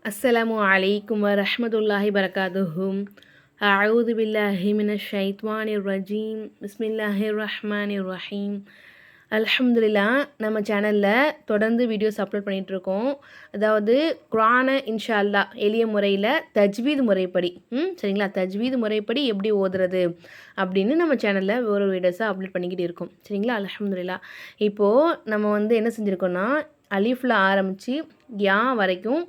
अस्सलामु अलैकुम व रहमतुल्लाहि बरकातुहू। अऊज़ु बिल्लाहि मिनश ஷைத்வானிர் ரஜீம். பிஸ்மில்லாஹிர் ரஹ்மானிர் ரஹீம். அல்ஹம்துலில்லாஹ். நம்ம சேனலில் தொடர்ந்து வீடியோஸ் அப்லோட் பண்ணிகிட்ருக்கோம். அதாவது குர்ஆனை இன்ஷா அல்லாஹ் எளிய முறையில் தஜ்வீத் முறைப்படி சரிங்களா, தஜ்வீத் முறைப்படி எப்படி ஓதுறது அப்படின்னு நம்ம சேனலில் ஒரு வீடியோஸாக அப்லோட் பண்ணிக்கிட்டு இருக்கோம். சரிங்களா, அல்ஹம்துலில்லாஹ். இப்போது நம்ம என்ன செஞ்சுருக்கோன்னா, அலிஃபில் ஆரம்பித்து யா வரைக்கும்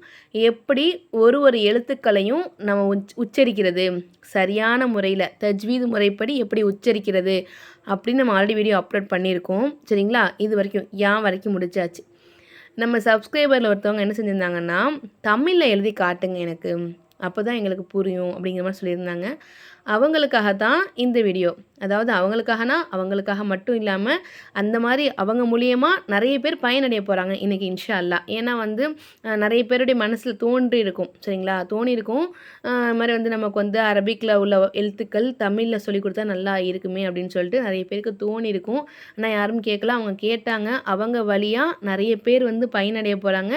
எப்படி ஒரு எழுத்துக்களையும் நம்ம உச்சரிக்கிறது, சரியான முறையில் தஜ்வீத் முறைப்படி எப்படி உச்சரிக்கிறது அப்படின்னு நம்ம ஆல்ரெடி வீடியோ அப்லோட் பண்ணியிருக்கோம். சரிங்களா, இது வரைக்கும் யா வரைக்கும் முடிச்சாச்சு. நம்ம சப்ஸ்கிரைபரில் ஒருத்தவங்க என்ன செஞ்சுருந்தாங்கன்னா, தமிழில் எழுதி காட்டுங்க எனக்கு, அப்போ தான் எங்களுக்கு புரியும் அப்படிங்கிற மாதிரி சொல்லியிருந்தாங்க. அவங்களுக்காக தான் இந்த வீடியோ. அதாவது அவங்களுக்காக மட்டும் இல்லாமல் அந்த மாதிரி அவங்க மூலியமாக நிறைய பேர் பயனடைய போகிறாங்க இன்றைக்கி இன்ஷா அல்லாஹ். ஏன்னா நிறைய பேருடைய மனசில் தோன்றி இருக்கும். சரிங்களா, தோணியிருக்கும் இது மாதிரி நமக்கு அரபிக்கில் உள்ள எழுத்துக்கள் தமிழில் சொல்லி கொடுத்தா நல்லா இருக்குமே அப்படின்னு சொல்லிட்டு நிறைய பேருக்கு தோணியிருக்கும். ஆனால் யாரும் கேட்கல, அவங்க கேட்டாங்க. அவங்க வழியாக நிறைய பேர் பயனடைய போகிறாங்க.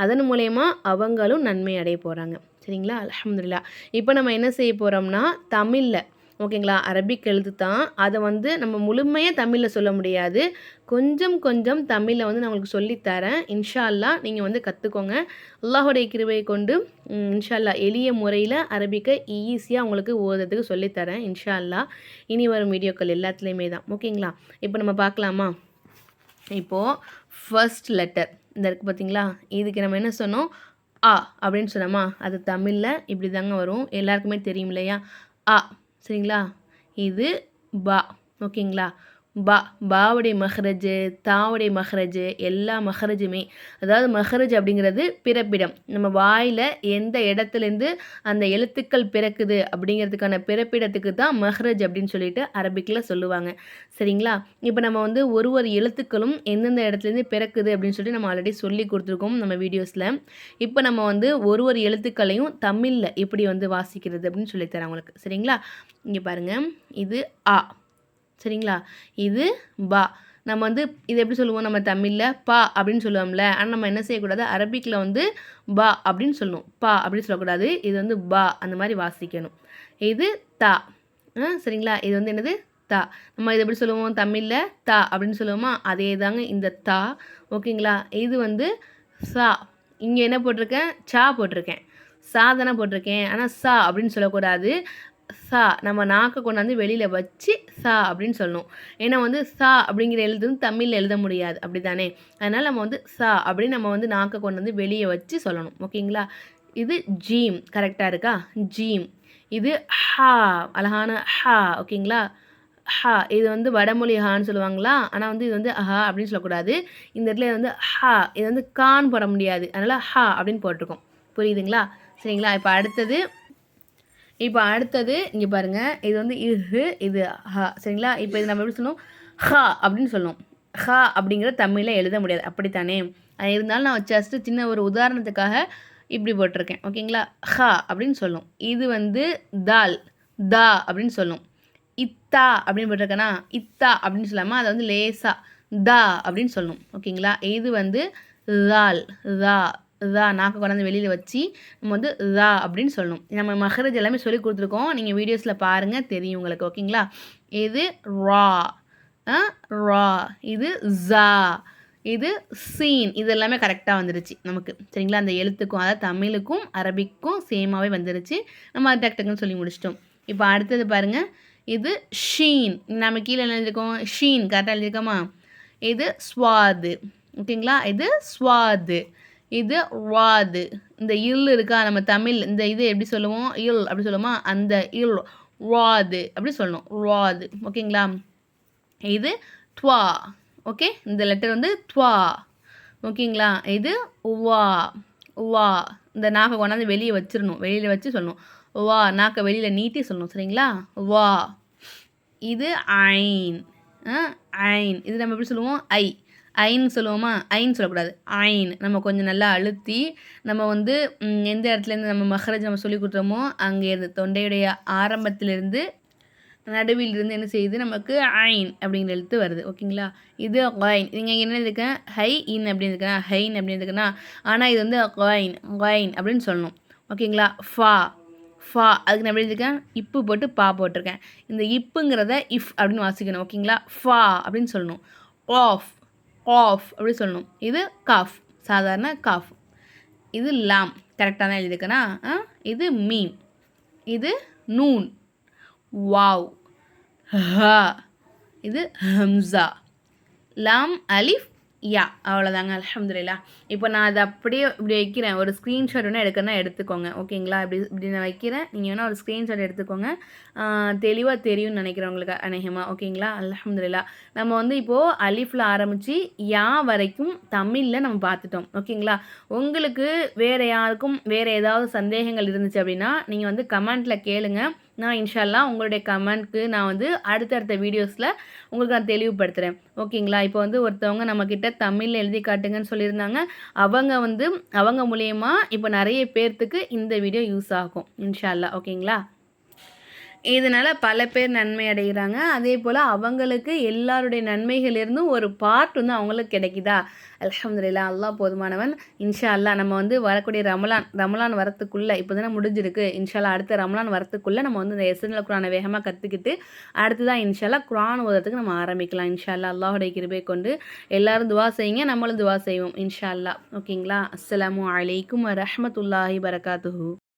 அதன் மூலயமா அவங்களும் நன்மை அடைய போகிறாங்க. சரிங்களா, அல்ஹம்துலில்லாஹ். இப்போ நம்ம என்ன செய்ய போகிறோம்னா, தமிழில் ஓகேங்களா, அரபிக் எழுத்து தான். அதை நம்ம முழுமையாக தமிழில் சொல்ல முடியாது. கொஞ்சம் கொஞ்சம் தமிழில் நான் உங்களுக்கு சொல்லித்தரேன். இன்ஷா அல்லாஹ் நீங்கள் கற்றுக்கோங்க. அல்லாஹுடைய கிருபையை கொண்டு இன்ஷா அல்லாஹ் எளிய முறையில் அரபிக்கை ஈஸியாக உங்களுக்கு ஓதுறதுக்கு சொல்லித்தரேன் இன்ஷா அல்லாஹ். இனி வரும் வீடியோக்கள் எல்லாத்துலேயுமே தான். ஓகேங்களா, இப்போ நம்ம பார்க்கலாமா? இப்போது ஃபர்ஸ்ட் லெட்டர் இந்த இருக்குது பார்த்தீங்களா, இதுக்கு நம்ம என்ன சொன்னோம்? ஆ அப்படின்னு சொன்னோமா, அது தமிழில் இப்படி தாங்க வரும். எல்லாருக்குமே தெரியும் இல்லையா? ஆ. சரிங்களா, இது பா. ஓகேங்களா, பா. பாவுடைய மஹ்ரஜு, தாவுடைய மஹ்ரஜு, எல்லா மஹ்ரஜுமே, அதாவது மஹ்ரஜ் அப்படிங்கிறது பிறப்பிடம். நம்ம வாயில் எந்த இடத்துலேருந்து அந்த எழுத்துக்கள் பிறக்குது அப்படிங்கிறதுக்கான பிறப்பிடத்துக்கு தான் மஹ்ரஜ் அப்படின்னு சொல்லிட்டு அரபிக்கில் சொல்லுவாங்க. சரிங்களா, இப்போ நம்ம ஒரு எழுத்துக்களும் எந்தெந்த இடத்துலேருந்து பிறக்குது அப்படின்னு சொல்லிட்டு நம்ம ஆல்ரெடி சொல்லி கொடுத்துருக்கோம் நம்ம வீடியோஸில். இப்போ நம்ம ஒரு எழுத்துக்களையும் தமிழில் எப்படி வாசிக்கிறது அப்படின்னு சொல்லித்தரேன் உங்களுக்கு. சரிங்களா, இங்கே பாருங்கள், இது ஆ. சரிங்களா, இது பா. நம்ம இது எப்படி சொல்லுவோம்? நம்ம தமிழில் பா அப்படின்னு சொல்லுவோம்ல. ஆனால் நம்ம என்ன செய்யக்கூடாது, அரபிக்கில் பா அப்படின்னு சொல்லணும். பா அப்படின்னு சொல்லக்கூடாது. இது பா அந்த மாதிரி வாசிக்கணும். இது தா. சரிங்களா, இது என்னது? தா. நம்ம இது எப்படி சொல்லுவோம்? தமிழில் தா அப்படின்னு சொல்லுவோமா, அதே தாங்க இந்த தா. ஓகேங்களா, இது சா. இங்கே என்ன போட்டிருக்கேன்? சா போட்டிருக்கேன். சா தானே போட்டிருக்கேன். ஆனால் சா அப்படின்னு சொல்லக்கூடாது. சா நம்ம நாக்கை கொண்டாந்து வெளியில் வச்சு சா அப்படின்னு சொல்லணும். ஏன்னா சா அப்படிங்கிற எழுத்து தமிழில் எழுத முடியாது, அப்படி தானே? அதனால் நம்ம சா அப்படின்னு நம்ம நாக்கை கொண்டாந்து வெளியே வச்சு சொல்லணும். ஓகேங்களா, இது ஜீம். கரெக்டாக இருக்கா? ஜீம். இது ஹா, அழகான ஹா. ஓகேங்களா, ஹா. இது வடமொழி ஹான்னு சொல்லுவாங்களா, ஆனால் இது ஹா அப்படின்னு சொல்லக்கூடாது. இந்த இடத்துல ஹா, இது கான் போட முடியாது. அதனால் ஹா அப்படின்னு போட்டிருக்கோம். புரியுதுங்களா? சரிங்களா, இப்போ அடுத்தது இங்கே பாருங்கள், இது இஹு, இது ஹா. சரிங்களா, இப்போ இது நம்ம எப்படி சொல்லணும்? ஹா அப்படின்னு சொல்லணும். ஹா அப்படிங்கிற தமிழில் எழுத முடியாது, அப்படித்தானே? இருந்தாலும் நான் ஜஸ்ட்டு சின்ன ஒரு உதாரணத்துக்காக இப்படி போட்டிருக்கேன். ஓகேங்களா, ஹா அப்படின்னு சொல்லணும். இது தால், தா அப்படின்னு சொல்லணும். இத்தா அப்படின்னு போட்டிருக்கேன்னா, இத்தா அப்படின்னு சொல்லாமல் அதை லேசா தா அப்படின்னு சொல்லணும். ஓகேங்களா, இது தால், தா. தா நாக்கு கொண்டாந்து வெளியில் வச்சு நம்ம தா அப்படின்னு சொல்லணும். நம்ம மஹ்ரஜ் எல்லாமே சொல்லி கொடுத்துருக்கோம். நீங்கள் வீடியோஸில் பாருங்கள், தெரியும் உங்களுக்கு. ஓகேங்களா, இது ரா, ரா. இது ஜா, இது சீன். இது எல்லாமே கரெக்டாக வந்துருச்சு நமக்கு. சரிங்களா, அந்த எழுத்துக்கும், அதாவது தமிழுக்கும் அரபிக்கும் சேமாகவே வந்துருச்சு. நம்ம அது டக்குன்னு சொல்லி முடிச்சிட்டோம். இப்போ அடுத்தது பாருங்கள், இது ஷீன். நம்ம கீழே எழுதியிருக்கோம் ஷீன், கரெக்டாக எழுதியிருக்கோமா? இது ஸ்வாது. ஓகேங்களா, இது ஸ்வாது. இது வாது. இந்த இல் இருக்கா, நம்ம தமிழ் இந்த இது எப்படி சொல்லுவோம்? இல் அப்படி சொல்லுவோமா, அந்த இல் வாது அப்படி சொல்லணும். வாது. ஓகேங்களா, இது த்வா. ஓகே, இந்த லெட்டர் த்வா. ஓகேங்களா, இது வா. வா. இந்த நாக்கை கொண்டாந்து வெளியே வச்சிடணும், வெளியில் வச்சு சொல்லணும். வா, நாக்கை வெளியில் நீட்டி சொல்லணும். சரிங்களா, வா. இது ஐன். ஐன். இது நம்ம எப்படி சொல்லுவோம்? ஐ. ஐன்னு சொல்லுவோமா? ஐன்னு சொல்லக்கூடாது, ஐன். நம்ம கொஞ்சம் நல்லா அழுத்தி நம்ம எந்த இடத்துலேருந்து நம்ம மஹ்ரஜ் நம்ம சொல்லி கொடுத்தோமோ அங்கேருந்து தொண்டையுடைய ஆரம்பத்திலேருந்து நடுவில் இருந்து என்ன செய்யுது நமக்கு ஐன் அப்படிங்கிற எழுத்து வருது. ஓகேங்களா? இது கொயின். நீங்கள் என்ன இருக்கு ஹை இன் அப்படின்னு இருக்குன்னா ஹைன் அப்படின்னு இருக்குன்னா, ஆனால் இது வந்து கொயின் கொயின் அப்படின்னு சொல்லணும். ஓகேங்களா? ஃபா ஃபா அதுக்கு நான் எப்படி இருக்கேன் இப்பு போட்டு பா போட்டிருக்கேன். இந்த இப்புங்கிறத இஃப் அப்படின்னு வாசிக்கணும். ஓகேங்களா? ஃபா அப்படின்னு சொல்லணும். ஆஃப் ஆஃப் அப்படி சொல்லணும். இது காஃப் சாதாரண காஃப். இது லாம் கரெக்டாக தான் எழுதியிருக்கேனா? இது மீம். இது நூன். வாவ் ஹா இது ஹம்சா லாம் அலிஃப் யா அவ்வளோதாங்க. அல்ஹம்துலில்லாஹ். இப்போ நான் அதை அப்படியே இப்படி வைக்கிறேன். ஒரு ஸ்க்ரீன்ஷாட் வேணால் எடுக்கணும்னா எடுத்துக்கோங்க. ஓகேங்களா? இப்படி நான் வைக்கிறேன். நீங்கள் வேணால் ஒரு ஸ்க்ரீன்ஷாட் எடுத்துக்கோங்க. தெளிவாக தெரியும்னு நினைக்கிறேன் உங்களுக்கு அநேகமாக. ஓகேங்களா? அல்ஹம்துலில்லாஹ். நம்ம வந்து இப்போது அலிஃபில் ஆரம்பித்து யா வரைக்கும் தமிழில் நம்ம பார்த்துட்டோம். ஓகேங்களா? உங்களுக்கு வேறு யாருக்கும் வேறு ஏதாவது சந்தேகங்கள் இருந்துச்சு அப்படின்னா நீங்கள் வந்து கமெண்ட்டில் கேளுங்க. நான் இன்ஷா அல்லாஹ் உங்களுடைய கமெண்ட்க்கு நான் வந்து அடுத்தடுத்த வீடியோஸில் உங்களுக்கு நான் தெளிவுபடுத்துகிறேன். ஓகேங்களா? இப்போ வந்து ஒருத்தவங்க நம்மக்கிட்ட தமிழில் எழுதி காட்டுங்கன்னு சொல்லியிருந்தாங்க. அவங்க மூலியமா இப்போ நிறைய பேர்த்துக்கு இந்த வீடியோ யூஸ் ஆகும் இன்ஷா அல்லாஹ். ஓகேங்களா? இதனால் பல பேர் நன்மை அடைகிறாங்க. அதே போல் அவங்களுக்கு எல்லாருடைய நன்மைகளிலிருந்தும் ஒரு பார்ட் வந்து அவங்களுக்கு கிடைக்குதா? அல்ஹம்துலில்லாஹ். அல்லாஹ் போதுமானவன். இன்ஷா அல்லாஹ் நம்ம வந்து வரக்கூடிய ரமலான் வரத்துக்குள்ளே இப்போ தானே முடிஞ்சிருக்கு. இன்ஷா அல்லாஹ் அடுத்த ரமலான் வரத்துக்குள்ளே நம்ம வந்து இந்த எஸ்என்எல் குரானை வேகமாக கற்றுக்கிட்டு அடுத்ததான் இன்ஷா அல்லாஹ் குரான் ஓதுறதுக்கு நம்ம ஆரம்பிக்கலாம். இன்ஷா அல்லாஹ் அல்லாஹுடைய கிருபை கொண்டு எல்லாரும் துவா செய்யுங்க. நம்மளும் துவா செய்வோம் இன்ஷா அல்லாஹ். ஓகேங்களா? அஸ்ஸலாமு அலைக்கும் வரஹ்மத்துல்லாஹி பரகாத்துஹு.